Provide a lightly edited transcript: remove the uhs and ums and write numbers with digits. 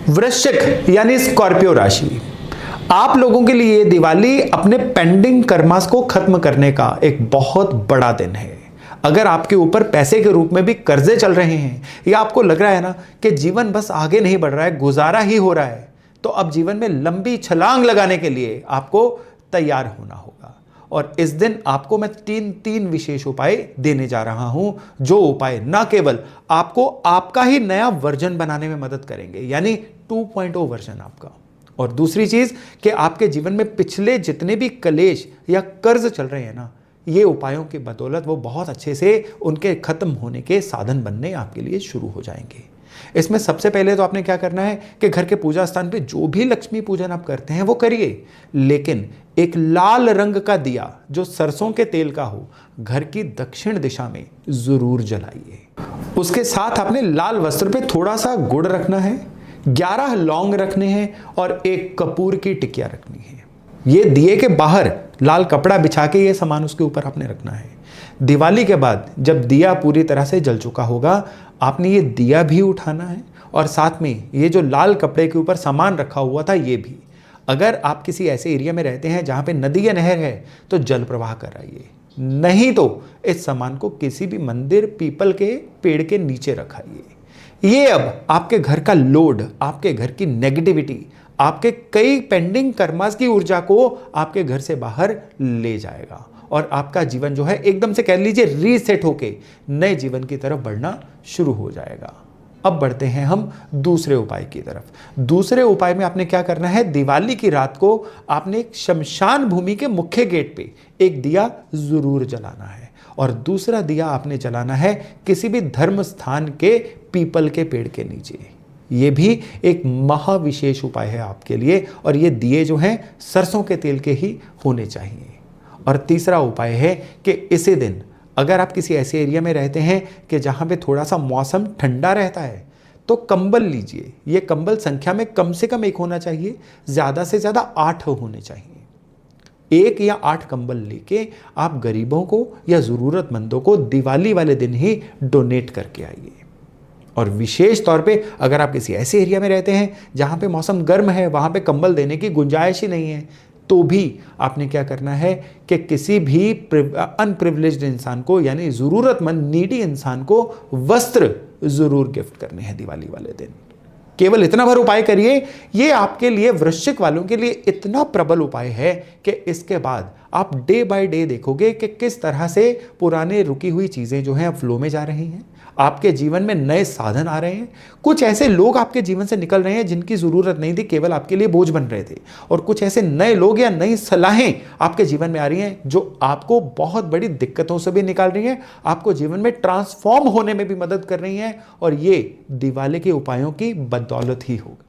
वृश्चिक यानी स्कॉर्पियो राशि, आप लोगों के लिए दिवाली अपने पेंडिंग कर्मास को खत्म करने का एक बहुत बड़ा दिन है। अगर आपके ऊपर पैसे के रूप में भी कर्जे चल रहे हैं या आपको लग रहा है ना कि जीवन बस आगे नहीं बढ़ रहा है, गुजारा ही हो रहा है, तो अब जीवन में लंबी छलांग लगाने के लिए आपको तैयार होना होगा। और इस दिन आपको मैं तीन विशेष उपाय देने जा रहा हूं, जो उपाय ना केवल आपको आपका ही नया वर्जन बनाने में मदद करेंगे, यानी 2.0 वर्जन आपका, और दूसरी चीज कि आपके जीवन में पिछले जितने भी कलेश या कर्ज चल रहे हैं ना, ये उपायों की बदौलत वो बहुत अच्छे से उनके खत्म होने के साधन बनने आपके लिए शुरू हो जाएंगे। इसमें सबसे पहले तो आपने क्या करना है कि घर के पूजा स्थान पे जो भी लक्ष्मी पूजन आप करते हैं वो करिए, लेकिन एक लाल रंग का दिया जो सरसों के तेल का हो घर की दक्षिण दिशा में जरूर जलाइए। उसके साथ आपने लाल वस्त्र पे थोड़ा सा गुड़ रखना है, 11 लौंग रखने हैं और एक कपूर की टिकिया रखनी है। ये दिए के बाहर लाल कपड़ा बिछा के ये सामान उसके ऊपर आपने रखना है। दिवाली के बाद जब दिया पूरी तरह से जल चुका होगा, आपने ये दिया भी उठाना है और साथ में ये जो लाल कपड़े के ऊपर सामान रखा हुआ था ये भी। अगर आप किसी ऐसे एरिया में रहते हैं जहां पे नदी या नहर है तो जल प्रवाह कराइए, नहीं तो इस सामान को किसी भी मंदिर, पीपल के पेड़ के नीचे रखाइए। ये अब आपके घर का लोड, आपके घर की नेगेटिविटी, आपके कई पेंडिंग कर्मास की ऊर्जा को आपके घर से बाहर ले जाएगा और आपका जीवन जो है एकदम से कह लीजिए रीसेट होके नए जीवन की तरफ बढ़ना शुरू हो जाएगा। अब बढ़ते हैं हम दूसरे उपाय की तरफ। दूसरे उपाय में आपने क्या करना है, दिवाली की रात को आपने एक शमशान भूमि के मुख्य गेट पे एक दिया जरूर जलाना है और दूसरा दिया आपने जलाना है किसी भी धर्म स्थान के पीपल के पेड़ के नीचे। ये भी एक महाविशेष उपाय है आपके लिए और ये दिए जो हैं सरसों के तेल के ही होने चाहिए। और तीसरा उपाय है कि इसी दिन अगर आप किसी ऐसे एरिया में रहते हैं कि जहां पे थोड़ा सा मौसम ठंडा रहता है तो कंबल लीजिए। ये कंबल संख्या में कम से कम 1 होना चाहिए, ज़्यादा से ज़्यादा 8 होने चाहिए। 1 या 8 कंबल लेके आप गरीबों को या ज़रूरतमंदों को दिवाली वाले दिन ही डोनेट करके आइए। और विशेष तौर पे अगर आप किसी ऐसे एरिया में रहते हैं जहां पे मौसम गर्म है, वहां पे कंबल देने की गुंजाइश ही नहीं है, तो भी आपने क्या करना है कि किसी भी अनप्रिविलेज्ड इंसान को, यानी ज़रूरतमंद नीडी इंसान को वस्त्र ज़रूर गिफ्ट करने हैं दिवाली वाले दिन। केवल इतना भर उपाय करिए, ये आपके लिए, वृश्चिक वालों के लिए इतना प्रबल उपाय है कि इसके बाद आप डे बाय डे देखोगे कि किस तरह से पुराने रुकी हुई चीज़ें जो हैं अब फ्लो में जा रही हैं, आपके जीवन में नए साधन आ रहे हैं, कुछ ऐसे लोग आपके जीवन से निकल रहे हैं जिनकी ज़रूरत नहीं थी, केवल आपके लिए बोझ बन रहे थे, और कुछ ऐसे नए लोग या नई सलाहें आपके जीवन में आ रही हैं जो आपको बहुत बड़ी दिक्कतों से भी निकाल रही हैं, आपको जीवन में ट्रांसफॉर्म होने में भी मदद कर रही हैं, और ये दिवाली के उपायों की बदौलत ही होगा।